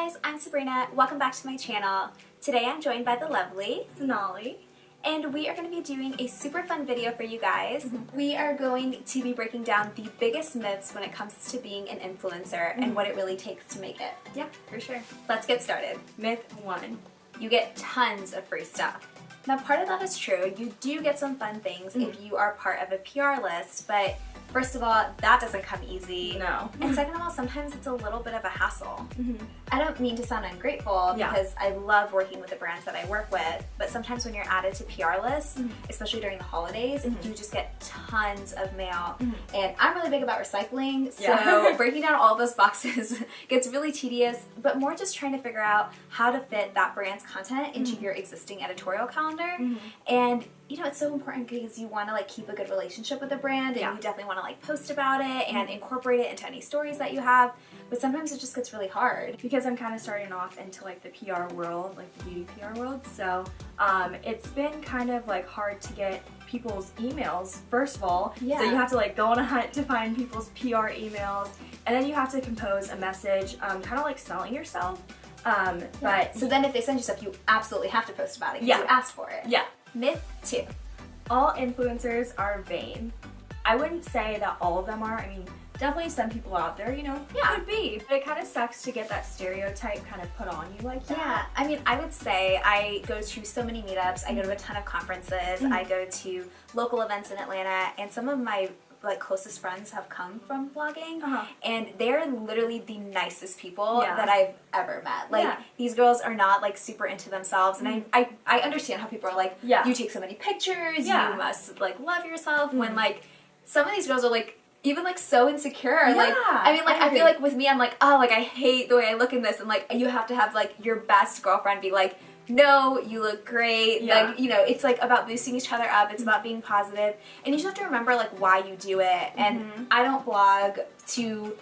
guys, I'm Sabrina. Welcome back to my channel. Today I'm joined by the lovely Sonali, and we are going to be doing a super fun video for you guys. We are going to be breaking down the biggest myths when it comes to being an influencer and what it really takes to make it. Yeah, for sure. Let's get started. Myth 1. You get tons of free stuff. Now part of that is true. You do get some fun things if you are part of a PR list, but first of all, that doesn't come easy. No. And second of all, sometimes it's a little bit of a hassle. I don't mean to sound ungrateful because I love working with the brands that I work with, but sometimes when you're added to PR lists, especially during the holidays, you just get tons of mail. And I'm really big about recycling, so breaking down all those boxes gets really tedious, but more just trying to figure out how to fit that brand's content into your existing editorial calendar. And you know, it's so important because you want to like keep a good relationship with the brand, and you definitely want to like post about it and incorporate it into any stories that you have, but sometimes it just gets really hard. Because I'm kind of starting off into like the PR world, like the beauty PR world, so it's been kind of like hard to get people's emails, first of all. So you have to like go on a hunt to find people's PR emails, and then you have to compose a message, kind of like selling yourself. But so then if they send you stuff, you absolutely have to post about it because you asked for it. Myth 2. All influencers are vain. I wouldn't say that all of them are. I mean, definitely some people out there, you know, could be. But it kind of sucks to get that stereotype kind of put on you like that. Yeah, I mean, I would say I go to so many meetups, I go to a ton of conferences, I go to local events in Atlanta, and some of my like closest friends have come from vlogging, and they're literally the nicest people that I've ever met. Like these girls are not like super into themselves, and I understand how people are like, you take so many pictures, you must like love yourself, when like some of these girls are like even like so insecure. Like I mean, like I feel like with me, I'm like, oh, like I hate the way I look in this, and like you have to have like your best girlfriend be like, no, you look great. Like, you know, it's like about boosting each other up. It's about being positive. And you just have to remember like why you do it. And I don't blog to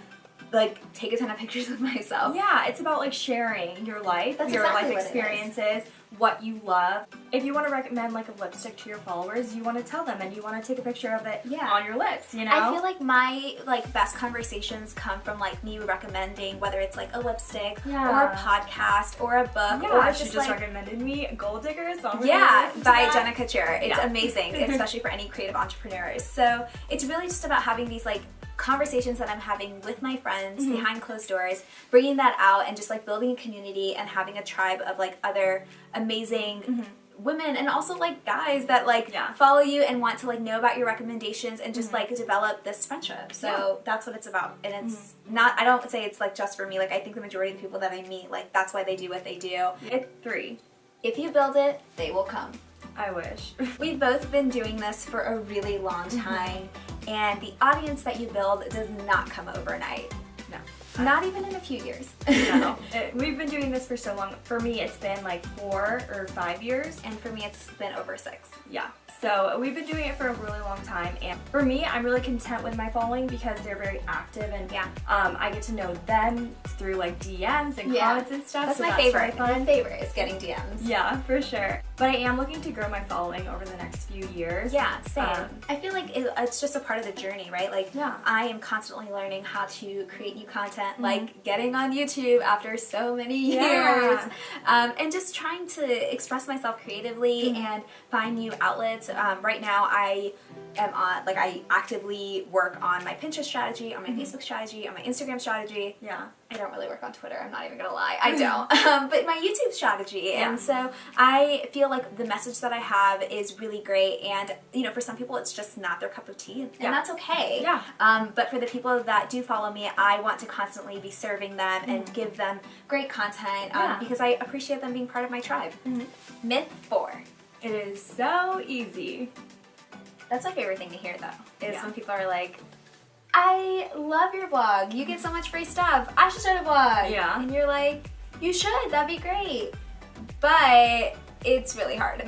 like take a ton of pictures of myself. Yeah, it's about like sharing your life, your life experiences, what you love. If you want to recommend like a lipstick to your followers, you want to tell them and you want to take a picture of it on your lips, you know? I feel like my like best conversations come from like me recommending whether it's like a lipstick or a podcast or a book or she just like, recommended me Gold Diggers. By Jenna Couture. It's amazing, especially for any creative entrepreneurs. So it's really just about having these like conversations that I'm having with my friends behind closed doors, bringing that out and just like building a community and having a tribe of like other amazing women and also like guys that like follow you and want to like know about your recommendations and just like develop this friendship. So that's what it's about. And it's not, I don't say it's like just for me. Like I think the majority of the people that I meet, like that's why they do what they do. Myth 3. If you build it, they will come. I wish. We've both been doing this for a really long time, and the audience that you build does not come overnight. No. Not even in a few years. No. We've been doing this for so long. For me, it's been like 4 or 5 years. And for me, it's been over 6. Yeah. So we've been doing it for a really long time, and for me, I'm really content with my following because they're very active, and I get to know them through like DMs and comments and stuff. That's so my favorite. My favorite is getting DMs. Yeah, for sure. But I am looking to grow my following over the next few years. Yeah, same. I feel like it's just a part of the journey, right? Like I am constantly learning how to create new content, like getting on YouTube after so many years, and just trying to express myself creatively and find new outlets. Right now I am on, like I actively work on my Pinterest strategy, on my Facebook strategy, on my Instagram strategy. I don't really work on Twitter, I'm not even gonna lie, I don't. But my YouTube strategy, and so I feel like the message that I have is really great, and you know, for some people it's just not their cup of tea, and that's okay. But for the people that do follow me, I want to constantly be serving them and give them great content because I appreciate them being part of my tribe. Myth 4. It is so easy. That's my favorite thing to hear though, is when people are like, I love your blog, you get so much free stuff, I should start a blog. And you're like, you should, that'd be great. But it's really hard.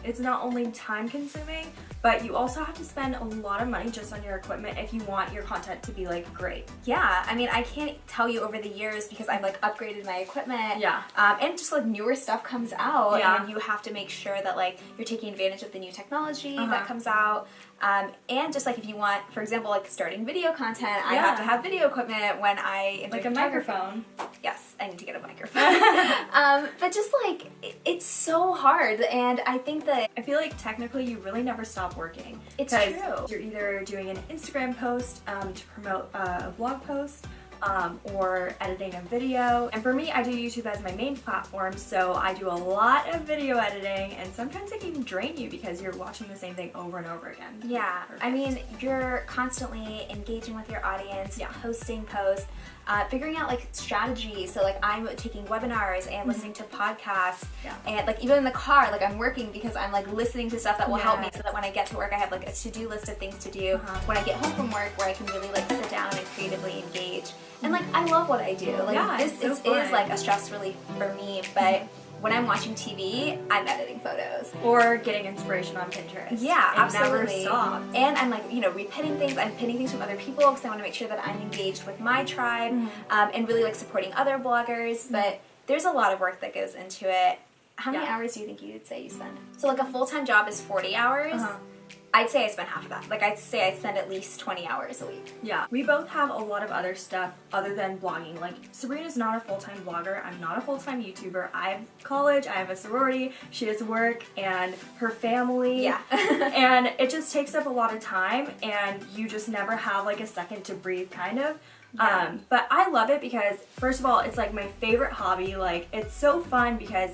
It's not only time consuming, but you also have to spend a lot of money just on your equipment if you want your content to be like great. I mean, I can't tell you over the years because I've like upgraded my equipment, and just like newer stuff comes out, and you have to make sure that like you're taking advantage of the new technology that comes out, and just like if you want, for example, like starting video content, I have to have video equipment when I am like a microphone. Yes. I need to get a microphone. But just like, it's so hard, and I think that I feel like technically you really never stop working. It's true. You're either doing an Instagram post to promote a blog post, or editing a video. And for me, I do YouTube as my main platform, so I do a lot of video editing, and sometimes it can drain you because you're watching the same thing over and over again. Yeah, I mean, you're constantly engaging with your audience, posting posts, figuring out like strategies. So like I'm taking webinars and listening to podcasts, and like even in the car, like I'm working because I'm like listening to stuff that will help me, so that when I get to work, I have like a to-do list of things to do. When I get home from work, where I can really like sit down and creatively engage. And like I love what I do. Like this is like a stress relief for me, but when I'm watching TV, I'm editing photos. Or getting inspiration on Pinterest. Yeah, absolutely. Never stops. And I'm like, you know, repinning things. I'm pinning things from other people because I want to make sure that I'm engaged with my tribe, and really like supporting other bloggers. But there's a lot of work that goes into it. How many hours do you think you'd say you spend? So like a full-time job is 40 hours. I'd say I spend half of that. Like I'd say I spend at least 20 hours a week. Yeah, we both have a lot of other stuff other than blogging. Like Sabrina's not a full-time blogger. I'm not a full-time YouTuber. I have college, I have a sorority, she has work and her family. Yeah. And it just takes up a lot of time, and you just never have like a second to breathe, kind of. Yeah. But I love it because, first of all, it's like my favorite hobby. Like it's so fun because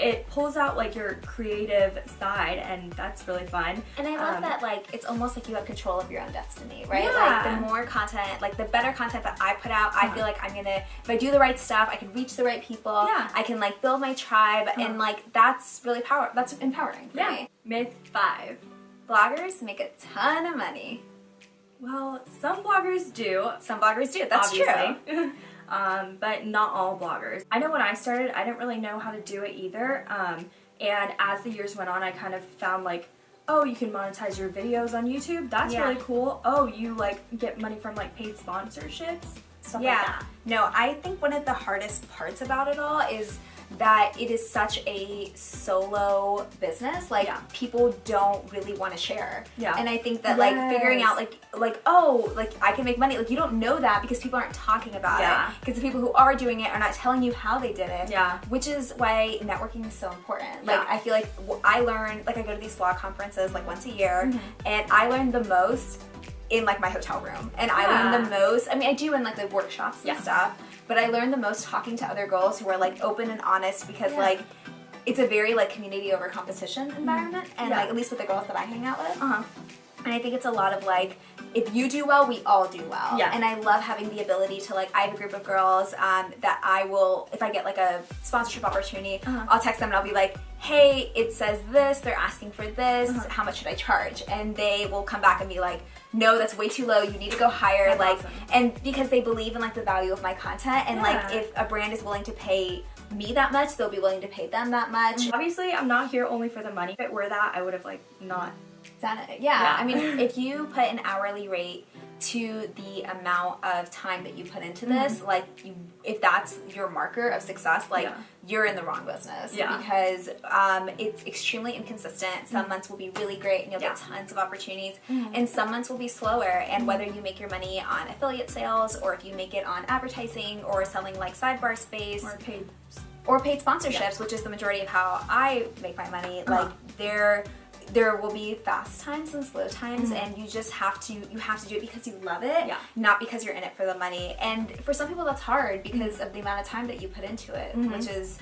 it pulls out like your creative side, and that's really fun. And I love that like it's almost like you have control of your own destiny, right? Like the more content, like the better content that I put out, I feel like I'm gonna, if I do the right stuff, I can reach the right people. I can like build my tribe, and like that's really that's empowering for me. Myth 5. Bloggers make a ton of money. Well, some bloggers do. Some bloggers do. That's true. But not all bloggers. I know when I started, I didn't really know how to do it either. And as the years went on, I kind of found like, oh, you can monetize your videos on YouTube. That's really cool. Oh, you like get money from like paid sponsorships. Stuff like that. No, I think one of the hardest parts about it all is that it is such a solo business. Like people don't really want to share. And I think that like figuring out like oh, like I can make money, like you don't know that because people aren't talking about it. Because the people who are doing it are not telling you how they did it. Which is why networking is so important. Like I feel like I learn, like I go to these blog conferences like once a year, and I learn the most in like my hotel room, and I learn the most, I mean I do in like the workshops and stuff, but I learn the most talking to other girls who are like open and honest, because like it's a very like community over competition environment, and like at least with the girls that I hang out with. And I think it's a lot of like, if you do well, we all do well. And I love having the ability to like, I have a group of girls that I will, if I get like a sponsorship opportunity, I'll text them and I'll be like, hey, it says this, they're asking for this, how much should I charge? And they will come back and be like, no, that's way too low, you need to go higher. That's like awesome. And because they believe in like the value of my content, and like if a brand is willing to pay me that much, they'll be willing to pay them that much. Obviously, I'm not here only for the money. If it were that, I would have like not done it. I mean, if you put an hourly rate to the amount of time that you put into this, like if that's your marker of success, like you're in the wrong business, because it's extremely inconsistent. Some months will be really great and you'll get tons of opportunities, and some months will be slower, and whether you make your money on affiliate sales, or if you make it on advertising or selling like sidebar space or paid sponsorships, which is the majority of how I make my money, like there will be fast times and slow times, and you just have to do it because you love it, not because you're in it for the money. And for some people that's hard because of the amount of time that you put into it, which is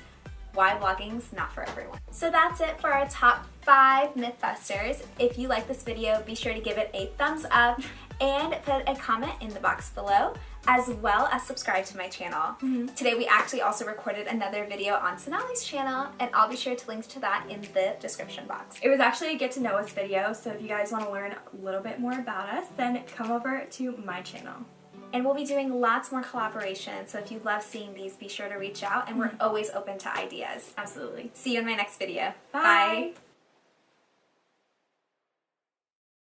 why blogging's not for everyone. So that's it for our top 5 Mythbusters. If you like this video, be sure to give it a thumbs up and put a comment in the box below, as well as subscribe to my channel. Today we actually also recorded another video on Sonali's channel, and I'll be sure to link to that in the description box. It was actually a get to know us video, so if you guys want to learn a little bit more about us, then come over to my channel. And we'll be doing lots more collaborations, so if you love seeing these, be sure to reach out, and we're always open to ideas. Absolutely. See you in my next video. Bye.